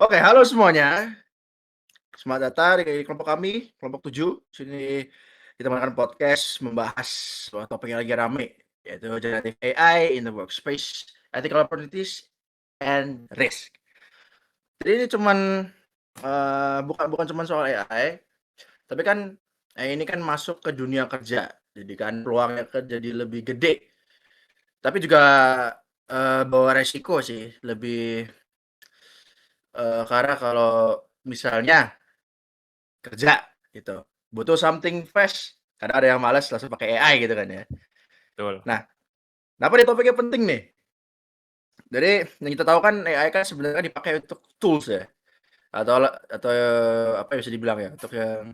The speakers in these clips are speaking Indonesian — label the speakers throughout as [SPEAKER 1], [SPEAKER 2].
[SPEAKER 1] Oke, halo semuanya. Selamat datang di kelompok kami, kelompok 7. Sini kita mengadakan podcast membahas sebuah topik yang lagi rame, yaitu generative AI in the workspace, ethical opportunities, and risk. Jadi ini cuman, bukan bukan cuman soal AI, tapi kan ini kan masuk ke dunia kerja. Jadi kan peluangnya kan jadi lebih gede, tapi juga, bawa resiko sih, lebih, karena kalau misalnya kerja gitu, butuh something fresh, kadang ada yang malas langsung pakai AI gitu kan ya.
[SPEAKER 2] Betul.
[SPEAKER 1] Nah, kenapa nih topiknya penting nih? Jadi yang kita tahu kan AI kan sebenarnya dipakai untuk tools ya, atau apa ya bisa dibilang ya, untuk yang,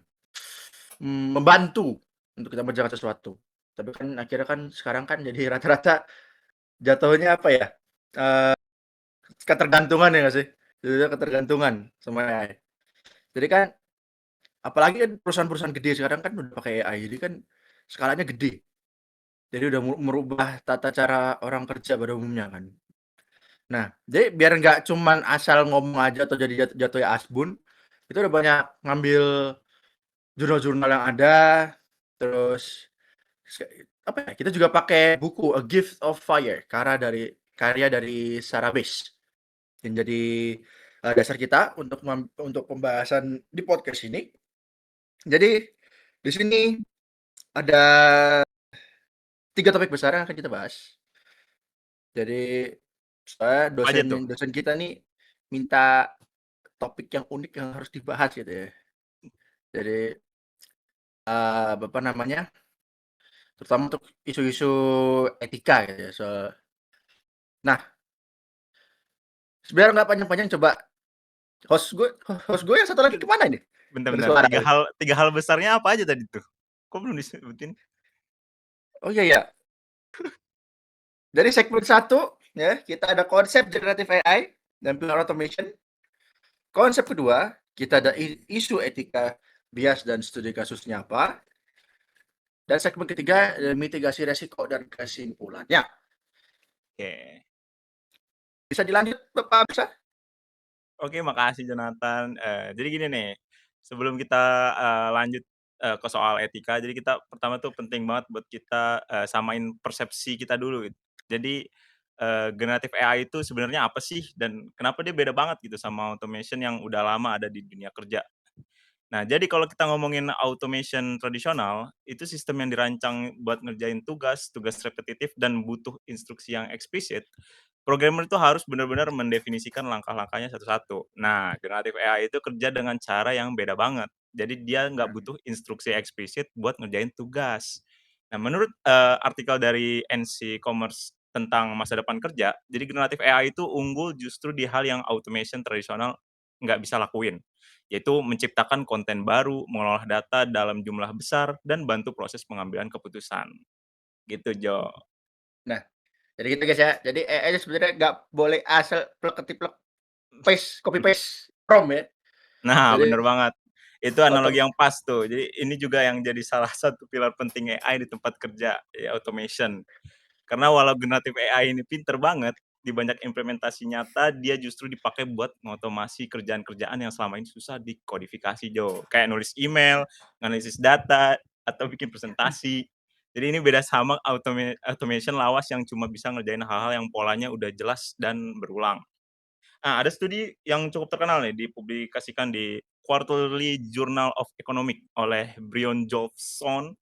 [SPEAKER 1] membantu untuk kita mengerjakan sesuatu. Tapi kan akhirnya kan sekarang kan jadi rata-rata jatuhnya apa ya, eee, ketergantungan ya nggak sih? Jadinya ketergantungan sama AI. Jadi kan apalagi kan perusahaan-perusahaan gede sekarang kan udah pakai AI, jadi kan skalanya gede. Jadi udah merubah tata cara orang kerja pada umumnya kan. Nah, jadi biar nggak cuman asal ngomong aja atau jadi jatuhnya asbun, itu udah banyak ngambil jurnal-jurnal yang ada, terus apa ya, kita juga pakai buku A Gift of Fire, karya dari Sarah Base, yang jadi, dasar kita untuk pembahasan di podcast ini. Jadi, di sini ada 3 topik besar yang akan kita bahas. Jadi, soalnya
[SPEAKER 2] Apa aja tuh?
[SPEAKER 1] dosen kita nih minta topik yang unik yang harus dibahas gitu ya. Jadi, apa namanya, terutama untuk isu-isu etika gitu ya, nah, biar nggak panjang-panjang coba host gue yang satu lagi kemana ini?
[SPEAKER 2] Bentar bentar,
[SPEAKER 1] Bersuara.
[SPEAKER 2] 3 hal besarnya apa aja tadi tuh? Kok belum disebutin?
[SPEAKER 1] Oh iya ya, dari segmen satu ya, kita ada konsep generative AI dan pilar automation. Konsep kedua, kita ada isu etika, bias dan studi kasusnya apa. Dan segmen ketiga, mitigasi resiko dan kesimpulannya.
[SPEAKER 2] Oke.
[SPEAKER 1] Bisa dilanjut Bapak bisa?
[SPEAKER 2] Oke, makasih Jonathan. Jadi gini nih, sebelum kita, lanjut, ke soal etika, jadi kita pertama tuh penting banget buat kita, samain persepsi kita dulu gitu. Jadi, generative AI itu sebenarnya apa sih dan kenapa dia beda banget gitu sama automation yang udah lama ada di dunia kerja. Nah, jadi kalau kita ngomongin automation tradisional, itu sistem yang dirancang buat ngerjain tugas, tugas repetitif dan butuh instruksi yang eksplisit. Programmer itu harus benar-benar mendefinisikan langkah-langkahnya satu-satu. Nah, generative AI itu kerja dengan cara yang beda banget. Jadi dia nggak
[SPEAKER 1] Nah,
[SPEAKER 2] butuh instruksi eksplisit buat ngerjain tugas. Nah, menurut artikel dari NC Commerce tentang masa depan kerja, jadi generative AI itu unggul justru di hal yang automation tradisional nggak bisa lakuin, yaitu menciptakan konten baru, mengolah data dalam jumlah besar, dan bantu proses pengambilan keputusan. Gitu, Jo.
[SPEAKER 1] nah, jadi gitu guys ya. Jadi AI sebenarnya nggak boleh asal plek-ketiplek, copy paste prompt ya.
[SPEAKER 2] Nah,
[SPEAKER 1] Jadi
[SPEAKER 2] bener banget. Itu analogi
[SPEAKER 1] otom
[SPEAKER 2] yang pas tuh. Jadi ini juga yang jadi salah satu pilar penting AI di tempat kerja, ya automation. Karena walau generatif AI ini pinter banget, di banyak implementasi nyata dia justru dipakai buat mengotomasi kerjaan-kerjaan yang selama ini susah dikodifikasi, Jo. Kayak nulis email, analisis data, atau bikin presentasi. Jadi ini beda sama automation lawas yang cuma bisa ngerjain hal-hal yang polanya udah jelas dan berulang. Nah, ada studi yang cukup terkenal nih dipublikasikan di Quarterly Journal of Economics oleh Brion Jolfson,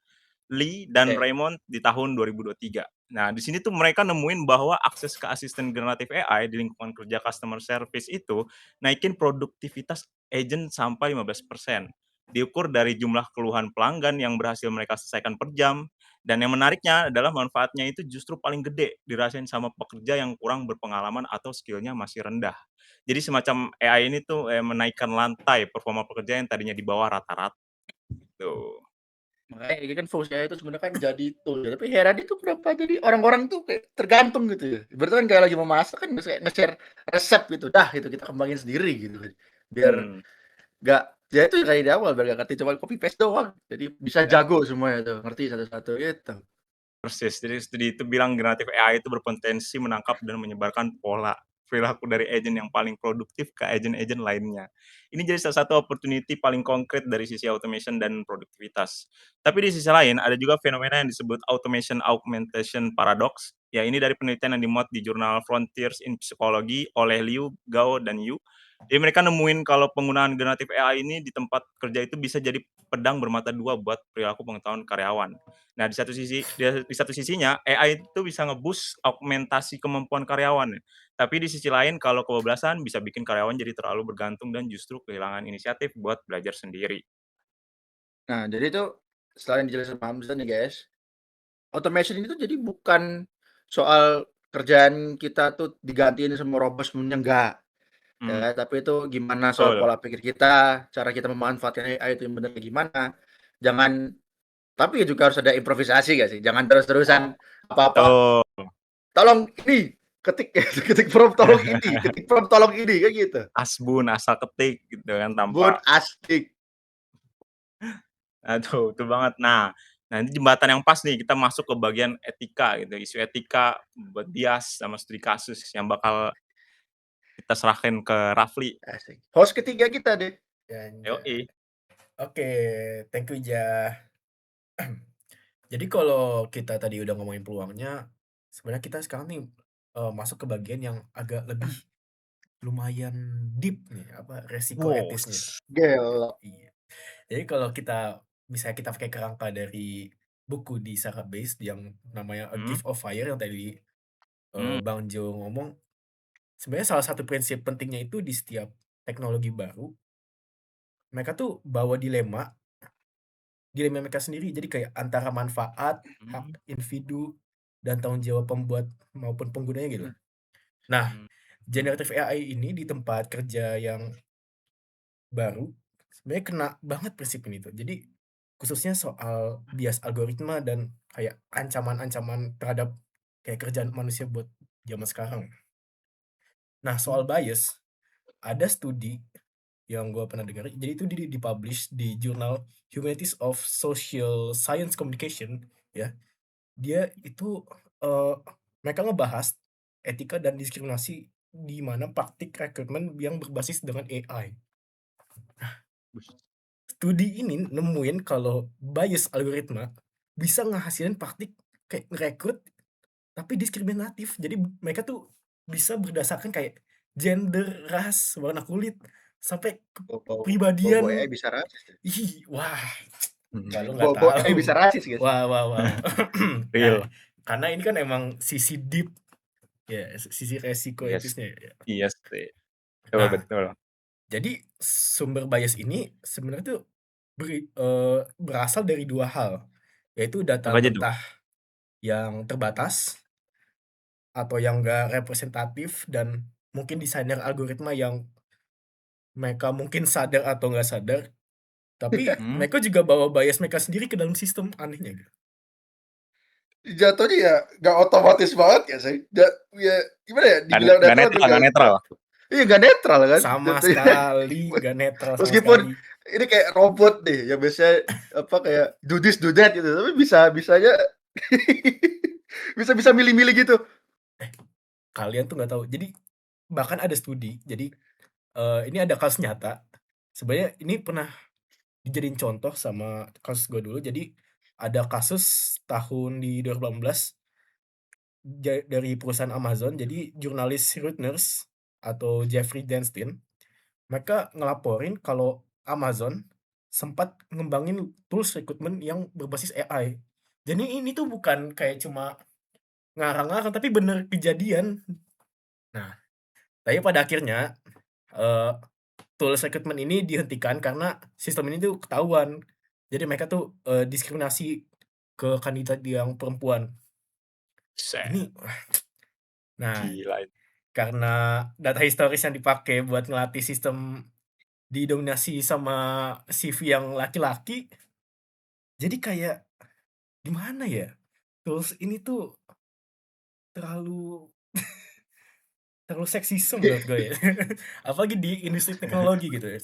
[SPEAKER 2] Lee, dan
[SPEAKER 1] oke.
[SPEAKER 2] Raymond di tahun 2023. Nah, di sini tuh mereka nemuin bahwa akses ke asisten generatif AI di lingkungan kerja customer service itu naikin produktivitas agent sampai 15%. Diukur dari jumlah keluhan pelanggan yang berhasil mereka selesaikan per jam. Dan yang menariknya adalah manfaatnya itu justru paling gede dirasain sama pekerja yang kurang berpengalaman atau skillnya masih rendah. Jadi semacam AI ini tuh menaikkan lantai performa pekerja yang tadinya di bawah rata-rata gitu.
[SPEAKER 1] Makanya ini kan fungsi AI itu sebenarnya kan jadi tool ya, tapi herannya tuh kenapa jadi orang-orang tuh kayak tergantung gitu ya. Ibaratnya kan kayak lagi memasak kan nge-share resep gitu, dah itu kita kembangin sendiri gitu kan. Biar
[SPEAKER 2] Hmm.
[SPEAKER 1] nggak ya itu kayak di awal biar nggak ngerti cuma copy paste doang. Jadi bisa
[SPEAKER 2] Ya,
[SPEAKER 1] jago semuanya tuh, ngerti satu-satu gitu.
[SPEAKER 2] persis. Jadi studi itu bilang generatif AI itu berpotensi menangkap dan menyebarkan pola. perilaku dari agent yang paling produktif ke agent-agent lainnya. Ini jadi salah satu opportunity paling konkret dari sisi automation dan produktivitas. Tapi di sisi lain ada juga fenomena yang disebut automation augmentation paradox. Ya, ini dari penelitian yang dimuat di jurnal Frontiers in Psychology oleh Liu, Gao, dan Yu. Jadi mereka nemuin kalau penggunaan generatif AI ini di tempat kerja itu bisa jadi pedang bermata dua buat perilaku pengetahuan karyawan. Nah, di satu sisinya AI itu bisa nge-boost augmentasi kemampuan karyawan. Tapi di sisi lain kalau kebablasan bisa bikin karyawan jadi terlalu bergantung dan justru kehilangan inisiatif buat belajar sendiri.
[SPEAKER 1] Nah, jadi itu selain dijelasin Pak Hamzah nih guys, automation itu jadi bukan soal kerjaan kita tuh digantiin sama robot semuanya, enggak.
[SPEAKER 2] Hmm,
[SPEAKER 1] Ya, tapi itu gimana soal
[SPEAKER 2] betul.
[SPEAKER 1] pola pikir kita, cara kita memanfaatkan AI itu yang benar gimana. Jangan tapi juga harus ada improvisasi gak sih? Jangan terus-terusan apa-apa,
[SPEAKER 2] Betul.
[SPEAKER 1] tolong ini, ketik ketik prompt tolong ini, ketik prompt tolong ini, kayak gitu.
[SPEAKER 2] Asbun, asal ketik gitu kan tanpa
[SPEAKER 1] Bun asik.
[SPEAKER 2] aduh, betul banget. Nah, ini jembatan yang pas nih kita masuk ke bagian etika gitu, isu etika buat bias sama studi kasus yang bakal kita serahkan ke Rafli.
[SPEAKER 1] Asik. Host ketiga kita deh.
[SPEAKER 3] Anjay.
[SPEAKER 2] Yoi.
[SPEAKER 3] Oke, thank you Jah. Jadi kalau kita tadi udah ngomongin peluangnya, sebenarnya kita sekarang nih masuk ke bagian yang agak lebih lumayan deep nih, apa resiko
[SPEAKER 2] Wow.
[SPEAKER 3] etisnya.
[SPEAKER 1] Gila.
[SPEAKER 3] Iya. Jadi kalau kita misalnya kita pakai kerangka dari buku di Sarah Base yang namanya A
[SPEAKER 2] Hmm,
[SPEAKER 3] Gift of Fire yang tadi
[SPEAKER 2] hmm,
[SPEAKER 3] Bang Jo ngomong, sebenarnya salah satu prinsip pentingnya itu di setiap teknologi baru, mereka tuh bawa dilema mereka sendiri. Jadi kayak antara manfaat, hak
[SPEAKER 2] hmm,
[SPEAKER 3] individu, dan tanggung jawab pembuat maupun penggunanya gitu.
[SPEAKER 1] Hmm.
[SPEAKER 3] Nah,
[SPEAKER 2] hmm,
[SPEAKER 3] generative AI ini di tempat kerja yang baru sebenarnya kena banget prinsip ini tuh. Jadi khususnya soal bias algoritma dan kayak ancaman-ancaman terhadap kayak kerjaan manusia buat zaman sekarang. Nah, soal bias, ada studi yang gue pernah dengar, jadi itu dipublish di jurnal Humanities of Social Science Communication, ya. Dia itu mereka ngebahas etika dan diskriminasi di mana praktik rekrutmen yang berbasis dengan AI. Studi ini nemuin kalau bias algoritma bisa ngehasilin praktik kayak ngerekrut tapi diskriminatif. Jadi mereka tuh bisa berdasarkan kayak gender, ras, warna kulit, sampai
[SPEAKER 1] Bawa AI
[SPEAKER 3] kepribadian.
[SPEAKER 1] bisa rasis ya?
[SPEAKER 3] Wah, nggak, lu nggak
[SPEAKER 1] Bawa AI
[SPEAKER 3] tahu.
[SPEAKER 1] bisa rasis guys.
[SPEAKER 3] Wah, wah, wah. Nah,
[SPEAKER 2] real.
[SPEAKER 3] karena ini kan emang sisi deep, ya, sisi resiko
[SPEAKER 2] Yes.
[SPEAKER 3] etisnya. Ya.
[SPEAKER 2] Iya sih.
[SPEAKER 3] Nah,
[SPEAKER 2] Betul.
[SPEAKER 3] jadi sumber bias ini sebenarnya tuh berasal dari dua hal, yaitu data
[SPEAKER 2] Apa aja tuh?
[SPEAKER 3] mentah yang terbatas atau yang nggak representatif, dan mungkin desainer algoritma yang mereka mungkin sadar atau nggak sadar, tapi
[SPEAKER 2] Hmm,
[SPEAKER 3] mereka juga bawa bias mereka sendiri ke dalam sistem, anehnya gitu.
[SPEAKER 1] Jatuhnya ya nggak otomatis banget ya sih. Ya gimana ya? Dibilang
[SPEAKER 2] nggak
[SPEAKER 1] netral
[SPEAKER 2] netral,
[SPEAKER 1] juga
[SPEAKER 2] nggak netral.
[SPEAKER 1] iya nggak netral kan
[SPEAKER 3] Sama
[SPEAKER 1] jatuhnya.
[SPEAKER 3] sekali nggak netral sama
[SPEAKER 1] Meskipun
[SPEAKER 3] sekali.
[SPEAKER 1] ini kayak robot deh yang biasanya apa kayak do this do that gitu, tapi bisanya bisa milih-milih gitu.
[SPEAKER 3] Kalian tuh nggak tahu. Jadi bahkan ada studi. Jadi ini ada kasus nyata. Sebenarnya ini pernah dijadiin contoh sama kasus gue dulu. Jadi ada kasus tahun di 2018 dari perusahaan Amazon. Jadi jurnalis Reuters atau Jeffrey Denstein, mereka ngelaporin kalau Amazon sempat ngembangin tools rekrutmen yang berbasis AI. Jadi ini tuh bukan kayak cuma ngarang-ngarang, tapi bener kejadian. Nah, tapi pada akhirnya tools rekrutmen ini dihentikan karena sistem ini tuh ketahuan. Jadi mereka tuh diskriminasi ke kandidat yang perempuan.
[SPEAKER 2] Set,
[SPEAKER 3] Ini, nah,
[SPEAKER 2] gila.
[SPEAKER 3] karena data historis yang dipakai buat ngelatih sistem didominasi sama CV yang laki-laki, jadi kayak gimana ya? Tools ini tuh terlalu terlalu seksisme menurut gue ya. Apalagi di industri teknologi gitu ya.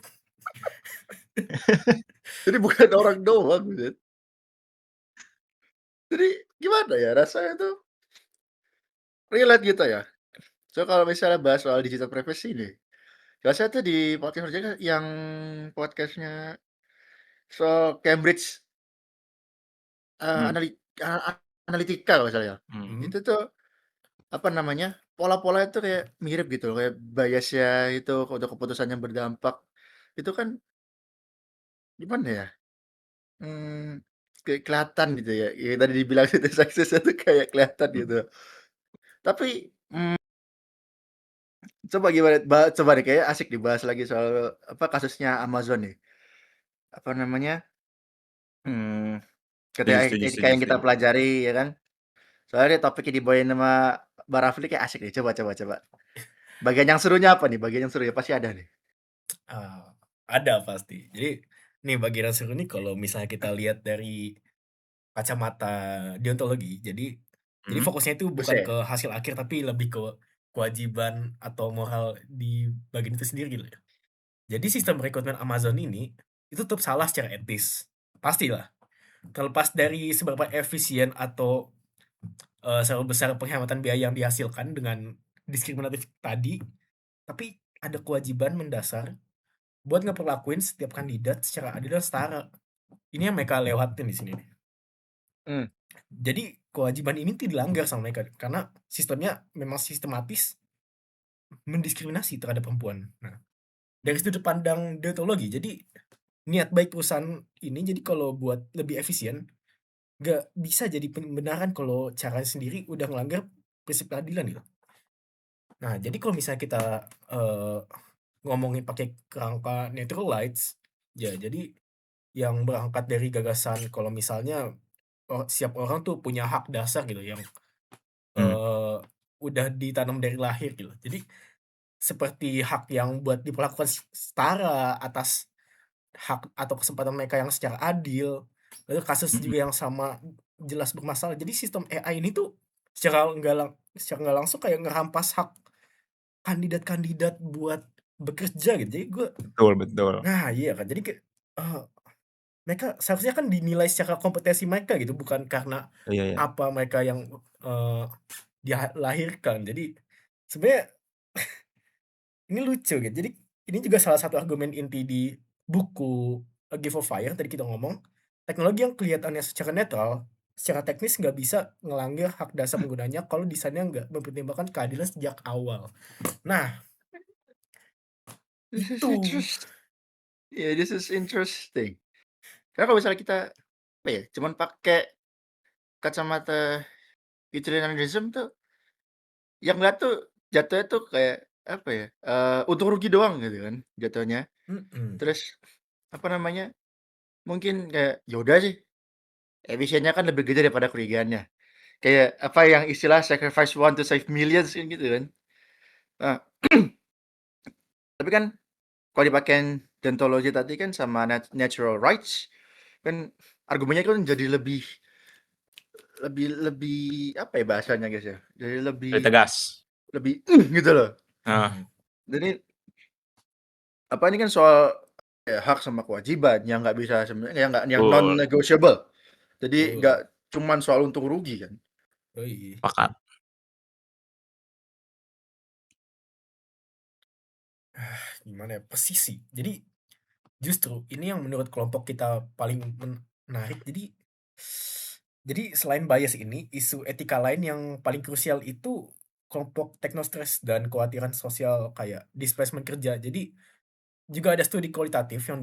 [SPEAKER 1] Jadi bukan orang doang gitu. Jadi gimana ya rasanya tuh relate gitu ya. So kalau misalnya bahas soal digital privacy nih, salah satu di podcast kerja yang podcastnya soal Cambridge
[SPEAKER 2] Hmm.
[SPEAKER 1] anali Analytica kalau nggak salah ya.
[SPEAKER 2] Hmm.
[SPEAKER 1] Itu tuh apa namanya, pola-pola itu kayak mirip gitu loh, kayak bias-nya itu untuk keputusan yang berdampak. Itu kan gimana ya, kayak kelihatan gitu ya, yang tadi dibilang itu suksesnya tuh kayak kelihatan gitu. Tapi, coba gimana coba deh kayaknya asik dibahas lagi soal apa, kasusnya Amazon nih. Apa namanya, mmm,
[SPEAKER 2] Setuju,
[SPEAKER 1] ketika
[SPEAKER 2] setuju,
[SPEAKER 1] etika
[SPEAKER 2] setuju,
[SPEAKER 1] yang kita
[SPEAKER 2] setuju.
[SPEAKER 1] pelajari ya kan, soalnya topiknya dibawain sama Mbak Rafli kayak asik nih, coba. Bagian yang serunya apa nih? Bagian yang seru ya pasti ada nih.
[SPEAKER 3] Ada pasti. Jadi nih bagian yang seru nih kalau misalnya kita lihat dari kacamata deontologi. Jadi
[SPEAKER 2] Hmm.
[SPEAKER 3] fokusnya itu bukan
[SPEAKER 1] Buset.
[SPEAKER 3] ke hasil akhir tapi lebih ke kewajiban atau moral di bagian itu sendiri gitu ya. Jadi sistem rekrutmen Amazon ini itu tetap salah secara etis. Pastilah. Terlepas dari seberapa efisien atau seberapa besar penghematan biaya yang dihasilkan dengan diskriminatif tadi, tapi ada kewajiban mendasar buat ngeperlakuin setiap kandidat secara adil dan setara. Ini yang mereka lewatin di sini nih.
[SPEAKER 1] Mmm,
[SPEAKER 3] Jadi kewajiban ini tidak dilanggar sama mereka karena sistemnya memang sistematis mendiskriminasi terhadap perempuan. Nah, dari sudut pandang deontologi, jadi niat baik perusahaan ini jadi kalau buat lebih efisien, nggak bisa jadi pembenaran kalau caranya sendiri udah ngelanggar prinsip keadilan gitu. Nah, jadi kalau misalnya kita ngomongin pakai kerangka neutral rights, ya jadi yang berangkat dari gagasan kalau misalnya setiap orang tuh punya hak dasar gitu yang
[SPEAKER 2] Hmm.
[SPEAKER 3] eee, udah ditanam dari lahir gitu. Jadi seperti hak yang buat diperlakukan setara atas hak atau kesempatan mereka yang secara adil, lalu kasus
[SPEAKER 2] Hmm.
[SPEAKER 3] juga yang sama jelas bermasalah. Jadi sistem AI ini tuh secara nggak langsung kayak ngerampas hak kandidat-kandidat buat bekerja gitu. Jadi
[SPEAKER 2] Betul, betul.
[SPEAKER 3] nah iya kan, jadi kayak, eee, mereka seharusnya kan dinilai secara kompetensi mereka gitu, bukan karena
[SPEAKER 2] Iya, iya.
[SPEAKER 3] apa mereka yang, eee, lahirkan. Jadi sebenarnya ini lucu gitu. Jadi ini juga salah satu argumen inti di buku A Gift of Fire tadi kita ngomong, teknologi yang kelihatannya secara netral, secara teknis nggak bisa ngelanggar hak dasar penggunanya kalau desainnya nggak mempertimbangkan keadilan sejak awal. Nah,
[SPEAKER 1] this is
[SPEAKER 3] itu.
[SPEAKER 1] this is interesting. Karena kalau misalnya kita, apa ya, cuman pakai kacamata utilitarianism tuh, yang ngeliat tuh jatuhnya tuh kayak, apa ya, untung rugi doang gitu kan jatuhnya.
[SPEAKER 3] Mhm,
[SPEAKER 1] Terus, apa namanya, mungkin kayak, ya udah sih, efisiennya kan lebih gede daripada kerugiannya. Kayak, apa yang istilah sacrifice one to save millions kan gitu kan. Nah, tapi kan kalau dipakein deontology tadi kan sama natural rights, kan argumennya kan jadi lebih lebih lebih apa ya bahasanya guys ya, jadi lebih
[SPEAKER 2] Lebih tegas.
[SPEAKER 1] lebih gitu loh.
[SPEAKER 2] Nah,
[SPEAKER 3] mhm,
[SPEAKER 1] Jadi apa ini kan soal ya, hak sama kewajiban yang nggak bisa sebenarnya yang non
[SPEAKER 2] betul.
[SPEAKER 1] negotiable. Jadi nggak
[SPEAKER 3] betul.
[SPEAKER 1] cuman soal untung rugi kan.
[SPEAKER 3] Yoi.
[SPEAKER 2] Sepakat.
[SPEAKER 3] Gimana ya, pesisi. Jadi justru ini yang menurut kelompok kita paling menarik. Jadi selain bias ini, isu etika lain yang paling krusial itu kelompok teknostress dan kekhawatiran sosial kayak displacement kerja. Jadi juga ada studi kualitatif yang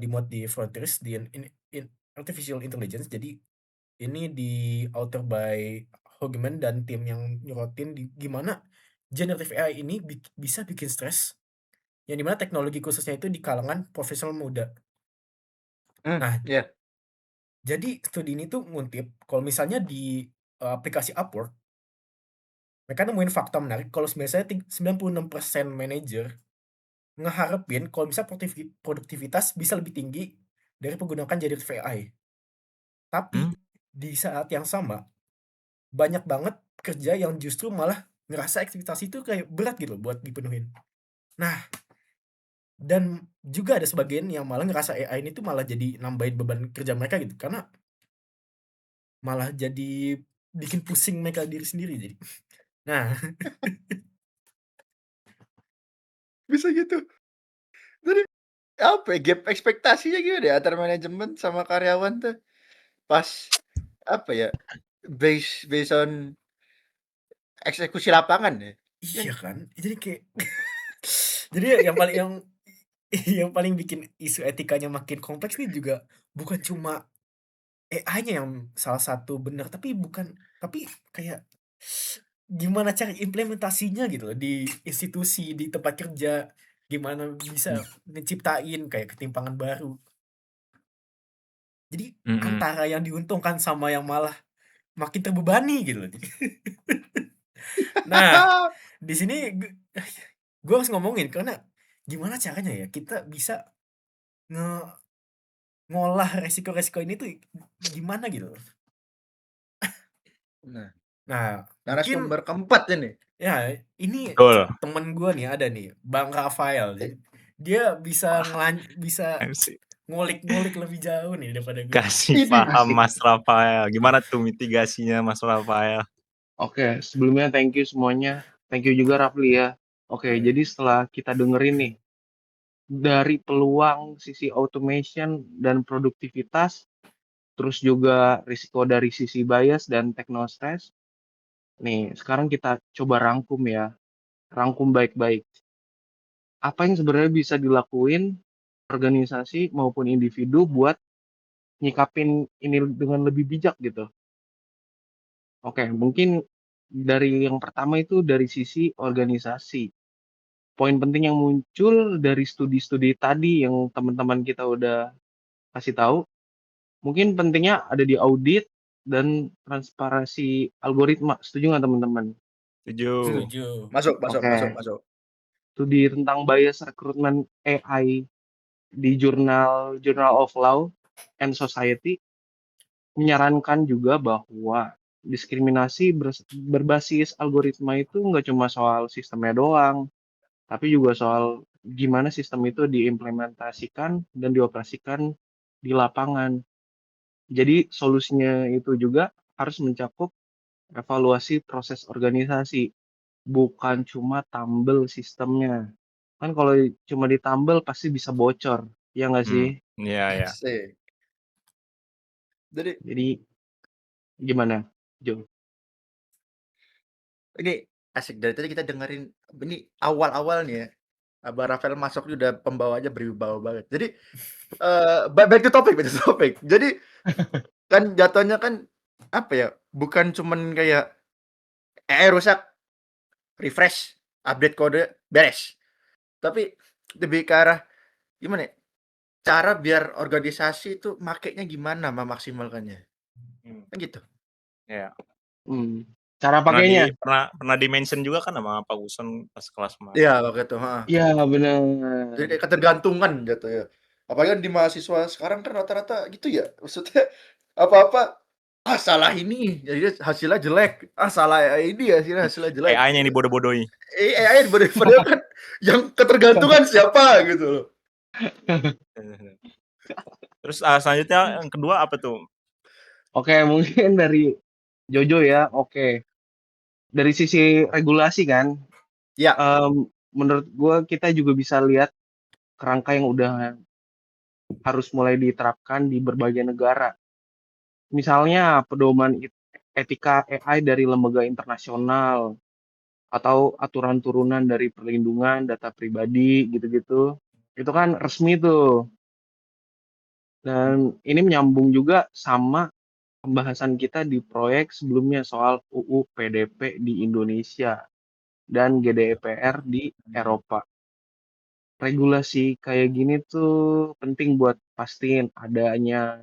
[SPEAKER 3] dimuat di Frontiers di in Artificial Intelligence. Jadi ini di-author by Hogeman dan tim yang nyorotin gimana generative AI ini bisa bikin stres, yang dimana teknologi khususnya itu di kalangan profesional muda. Nah,
[SPEAKER 1] Iya.
[SPEAKER 3] jadi studi ini tuh nguntip kalau misalnya di, aplikasi Upwork, mereka nemuin fakta menarik kalau biasanya 96% manajer ngeharapin kalau bisa produktivitas bisa lebih tinggi dari menggunakan generative AI. Tapi
[SPEAKER 2] Hmm.
[SPEAKER 3] di saat yang sama, banyak banget pekerja yang justru malah ngerasa ekspektasi itu kayak berat gitu buat dipenuhin. Nah, dan juga ada sebagian yang malah ngerasa AI ini tuh malah jadi nambahin beban kerja mereka gitu, karena malah jadi bikin pusing mereka diri sendiri jadi. Nah,
[SPEAKER 1] Bisa gitu. Jadi apa ya, gap ekspektasinya gimana ya antara manajemen sama karyawan tuh pas apa ya, based on eksekusi lapangan ya.
[SPEAKER 3] iya
[SPEAKER 1] Kan
[SPEAKER 3] kan? Jadi kayak jadi yang paling bikin isu etikanya makin kompleks nih juga bukan cuma AI-nya yang salah satu benar, tapi kayak gimana cara implementasinya gitu loh di institusi, di tempat kerja, gimana bisa
[SPEAKER 1] hmm,
[SPEAKER 3] menciptain kayak ketimpangan baru. Jadi
[SPEAKER 2] Mhm.
[SPEAKER 3] antara yang diuntungkan sama yang malah makin terbebani gitu loh. Nah, di sini gue harus ngomongin karena gimana caranya ya kita bisa nge ngolah resiko-resiko ini tuh gimana gitu loh.
[SPEAKER 1] nah,
[SPEAKER 3] Nah, mungkin
[SPEAKER 1] narasumber keempat ini.
[SPEAKER 3] ya ini
[SPEAKER 2] Betul.
[SPEAKER 3] temen gue nih ada nih, Bang Rafael. Jadi dia bisa
[SPEAKER 2] Wah,
[SPEAKER 3] bisa
[SPEAKER 2] MC
[SPEAKER 3] ngulik-ngulik lebih jauh nih daripada gue.
[SPEAKER 2] kasih
[SPEAKER 1] Ini
[SPEAKER 2] paham
[SPEAKER 4] Asik.
[SPEAKER 2] Mas Rafael. Gimana tuh mitigasinya Mas Rafael?
[SPEAKER 4] Oke, sebelumnya thank you semuanya. Thank you juga Rafli ya. Oke, jadi setelah kita dengerin nih dari peluang sisi automation dan produktivitas, terus juga risiko dari sisi bias dan technostress. Nih, sekarang kita coba rangkum ya. Rangkum baik-baik. Apa yang sebenarnya bisa dilakuin organisasi maupun individu buat nyikapin ini dengan lebih bijak gitu. Oke, mungkin dari yang pertama itu dari sisi organisasi. Poin penting yang muncul dari studi-studi tadi yang teman-teman kita udah kasih tahu, mungkin pentingnya ada di audit dan transparansi algoritma. Setuju nggak teman-teman?
[SPEAKER 2] Setuju.
[SPEAKER 3] Setuju.
[SPEAKER 1] Masuk, masuk, masuk,
[SPEAKER 4] Oke,
[SPEAKER 1] masuk.
[SPEAKER 4] studi tentang bias rekrutmen AI di Journal of Law and Society menyarankan juga bahwa diskriminasi berbasis algoritma itu nggak cuma soal sistemnya doang, tapi juga soal gimana sistem itu diimplementasikan dan dioperasikan di lapangan. Jadi solusinya itu juga harus mencakup evaluasi proses organisasi, bukan cuma tambel sistemnya. Kan kalau cuma ditambel pasti bisa bocor, ya nggak sih?
[SPEAKER 2] Iya ya.
[SPEAKER 1] Asik. Jadi
[SPEAKER 4] Jadi gimana, Jo?
[SPEAKER 1] ini asik dari tadi kita dengerin ini awal-awal nih ya. Abang Rafael masuk ini udah pembawanya berwibawa banget. Jadi back to topic, back to topic. Jadi kan jatuhnya kan apa ya? Bukan cuman kayak rusak, refresh, update kode, beres. Tapi lebih ke arah gimana ya? Cara biar organisasi itu makainya gimana memaksimalkannya.
[SPEAKER 2] Hmm,
[SPEAKER 1] Kan gitu.
[SPEAKER 2] Iya.
[SPEAKER 4] Hmm. Cara
[SPEAKER 2] Pernah
[SPEAKER 4] pakainya?
[SPEAKER 2] pernah di-mention juga kan sama Pak Guson pas kelas kemarin.
[SPEAKER 1] Iya, waktu itu, heeh.
[SPEAKER 4] Iya benar.
[SPEAKER 1] Jadi kayak ketergantungan jatuhnya. Apalagi kan di mahasiswa sekarang kan rata-rata gitu ya. Maksudnya apa-apa salah ini jadi hasilnya jelek. Salah ini hasilnya jelek.
[SPEAKER 2] AI-nya yang dibodoh-bodohi.
[SPEAKER 1] AI padahal kan yang ketergantungan siapa gitu loh.
[SPEAKER 2] Terus selanjutnya yang kedua apa tuh?
[SPEAKER 4] Oke, mungkin dari Jojo ya. Oke, dari sisi regulasi kan,
[SPEAKER 1] Ya,
[SPEAKER 4] menurut gue kita juga bisa lihat kerangka yang udah harus mulai diterapkan di berbagai negara. Misalnya pedoman etika AI dari lembaga internasional atau aturan turunan dari perlindungan data pribadi gitu-gitu. Itu kan resmi tuh. Dan ini menyambung juga sama pembahasan kita di proyek sebelumnya soal UU PDP di Indonesia dan GDPR di Eropa. Regulasi kayak gini tuh penting buat pastiin adanya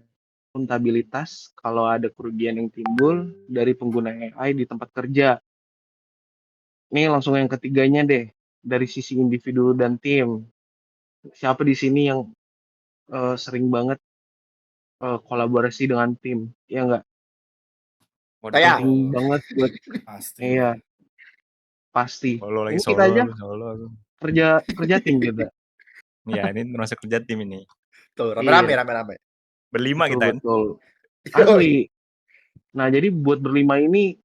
[SPEAKER 4] akuntabilitas kalau ada kerugian yang timbul dari pengguna AI di tempat kerja. Ini langsung yang ketiganya deh, dari sisi individu dan tim. Siapa di sini yang sering banget kolaborasi dengan tim? Ya nggak?
[SPEAKER 1] saya.
[SPEAKER 4] Penting banget buat
[SPEAKER 3] Pasti.
[SPEAKER 4] iya, pasti.
[SPEAKER 2] Solo lagi
[SPEAKER 4] Ini kita aja
[SPEAKER 2] solo aku.
[SPEAKER 4] kerja tim kita.
[SPEAKER 2] Iya, ini termasuk kerja tim ini.
[SPEAKER 1] Tuh,
[SPEAKER 4] Iya,
[SPEAKER 1] rame-rame.
[SPEAKER 2] Berlima
[SPEAKER 4] betul
[SPEAKER 2] kita kan.
[SPEAKER 4] betul.
[SPEAKER 1] Yoi.
[SPEAKER 4] Asli. Nah, jadi buat berlima ini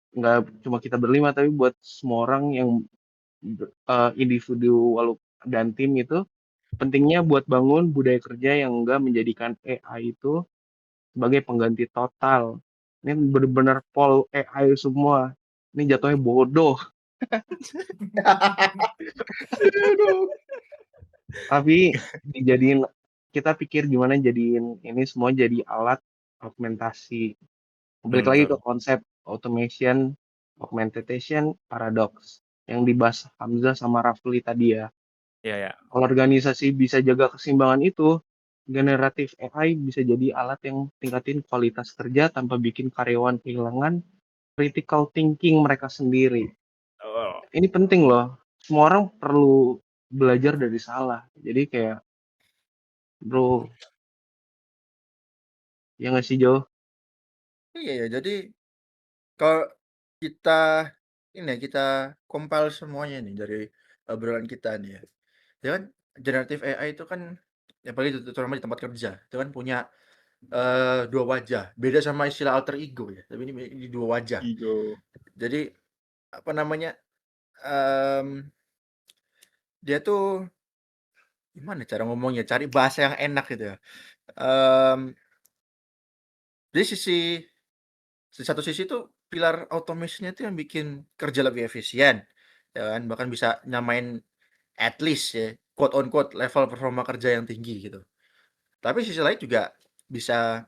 [SPEAKER 4] nggak cuma kita berlima tapi buat semua orang yang individu dan tim itu pentingnya buat bangun budaya kerja yang enggak menjadikan AI itu sebagai pengganti total. Ini benar-benar pol AI semua. Ini jatuhnya bodoh.
[SPEAKER 1] Aduh.
[SPEAKER 4] Tapi kita pikir gimana jadiin ini semua jadi alat augmentasi. Balik lagi ke
[SPEAKER 2] Betul.
[SPEAKER 4] konsep automation, augmentation, paradox yang dibahas Hamzah sama Rafli tadi ya.
[SPEAKER 2] Iya.
[SPEAKER 4] Kalau organisasi bisa jaga keseimbangan itu, generatif AI bisa jadi alat yang tingkatin kualitas kerja tanpa bikin karyawan kehilangan critical thinking mereka sendiri.
[SPEAKER 2] Oh.
[SPEAKER 4] Ini penting loh. Semua orang perlu belajar dari salah. Jadi kayak, bro, ya nggak sih Jo?
[SPEAKER 1] Iya ya, jadi kalau kita kita compile semuanya nih dari obrolan kita nih ya. Ya kan generatif AI itu kan apalagi terutama di tempat kerja, itu kan punya dua wajah. Beda sama istilah alter ego ya, tapi ini dua wajah.
[SPEAKER 2] Ego.
[SPEAKER 1] Jadi apa namanya? Dia tuh gimana cara ngomongnya? Cari bahasa yang enak gitu ya. Jadi satu sisi tuh pilar automation-nya itu yang bikin kerja lebih efisien, ya kan? Bahkan bisa nyamain at least ya, quote on quote level performa kerja yang tinggi gitu. Tapi sisi lain juga bisa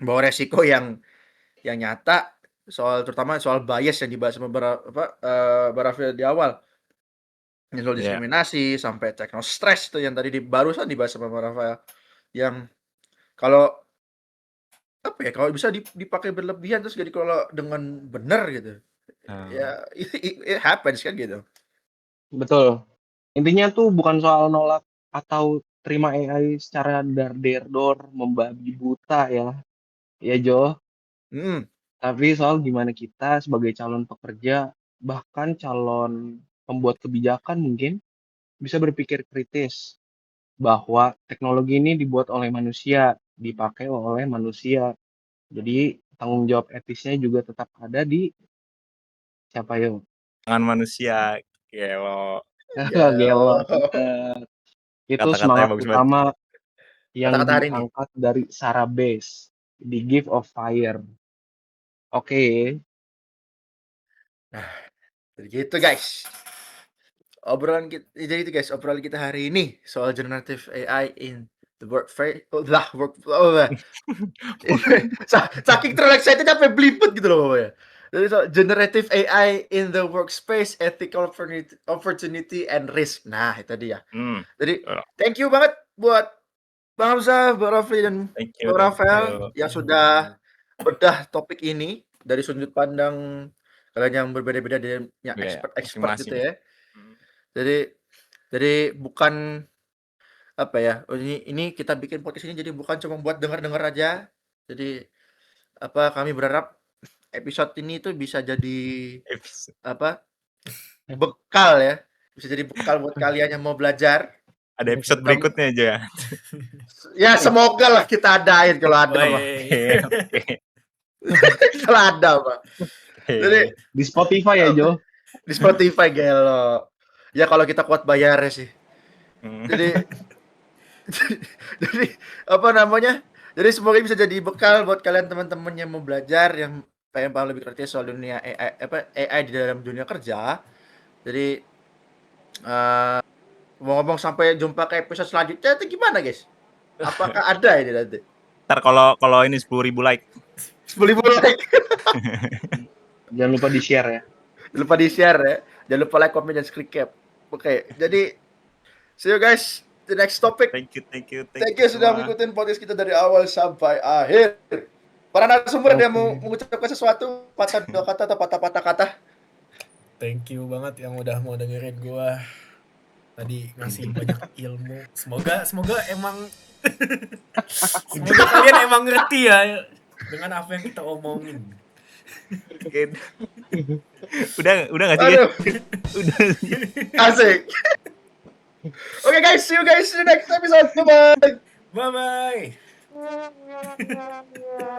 [SPEAKER 1] bawa resiko yang nyata terutama soal bias yang dibahas sama Barafil di awal. Yang soal
[SPEAKER 2] Iya.
[SPEAKER 1] diskriminasi sampai techno stress tuh yang tadi barusan dibahas sama Rafael. Yang kalau apa ya, kalau bisa dipakai berlebihan terus gak dikelola dengan benar gitu. Ya it happens kan gitu.
[SPEAKER 4] Betul. Intinya tuh bukan soal nolak atau terima AI secara dar-der-dor, membabi buta ya. Ya Jo. Tapi soal gimana kita sebagai calon pekerja, bahkan calon pembuat kebijakan mungkin bisa berpikir kritis bahwa teknologi ini dibuat oleh manusia, dipakai oleh manusia. Jadi tanggung jawab etisnya juga tetap ada di siapa yo?
[SPEAKER 2] Tangan manusia. Gelo.
[SPEAKER 4] Gelo.
[SPEAKER 1] Gelo.
[SPEAKER 4] Itu
[SPEAKER 2] Kata-katanya
[SPEAKER 4] semangat
[SPEAKER 2] bagus banget.
[SPEAKER 4] utama yang
[SPEAKER 1] Kata-kata hari ini.
[SPEAKER 4] diangkat dari Sarah Base, The Gift of Fire. Oke.
[SPEAKER 1] Nah, jadi gitu guys. Obrolan kita hari ini soal generative AI in the workplace. Saking terlalu excited sampai belibet gitu loh ya. Jadi soal generative AI in the workspace, ethical opportunity and risk. Nah, itu dia. Jadi thank you banget buat Bang Hamzah, Bang Rafli dan Bang Rafael yang sudah bedah topik ini dari sudut pandang kalian yang berbeda-beda dan yang expert gitu ya. Jadi bukan apa ya? Ini kita bikin podcast ini jadi bukan cuma buat dengar-dengar aja. Jadi kami berharap episode ini tuh bisa jadi bekal ya. Bisa jadi bekal buat kalian yang mau belajar.
[SPEAKER 2] Ada episode berikutnya aja ya.
[SPEAKER 1] Ya semoga lah kita adain kalau ada Pak. Kalau ada Pak. Jadi
[SPEAKER 4] di Spotify ya Jo.
[SPEAKER 1] Di Spotify gelo. Ya kalau kita kuat bayar sih. Jadi apa namanya? Jadi semoga bisa jadi bekal buat kalian teman-teman yang mau belajar yang pengen paham lebih kritis soal dunia AI di dalam dunia kerja. Jadi mau ngomong sampai jumpa ke episode selanjutnya itu gimana guys? Apakah ada ini nanti?
[SPEAKER 2] Ntar kalau ini 10.000 like.
[SPEAKER 1] 10.000 like.
[SPEAKER 4] Jangan lupa di-share ya.
[SPEAKER 1] Jangan lupa di-share ya. Jangan lupa like, comment, dan klik cap. Oke, jadi see you guys the next topic.
[SPEAKER 2] Thank you
[SPEAKER 1] Sudah mengikuti podcast kita dari awal sampai akhir. Para narasumber yang mau mengucapkan sesuatu, dua kata atau patah kata.
[SPEAKER 3] Thank you banget yang udah mau dengerin gua. Tadi ngasih banyak ilmu. Semoga emang semoga kalian emang ngerti ya dengan apa yang kita omongin.
[SPEAKER 2] Udah nggak sih? Udah.
[SPEAKER 1] Asik. Oke guys, see you guys in the next episode. Bye bye.
[SPEAKER 3] Bye bye.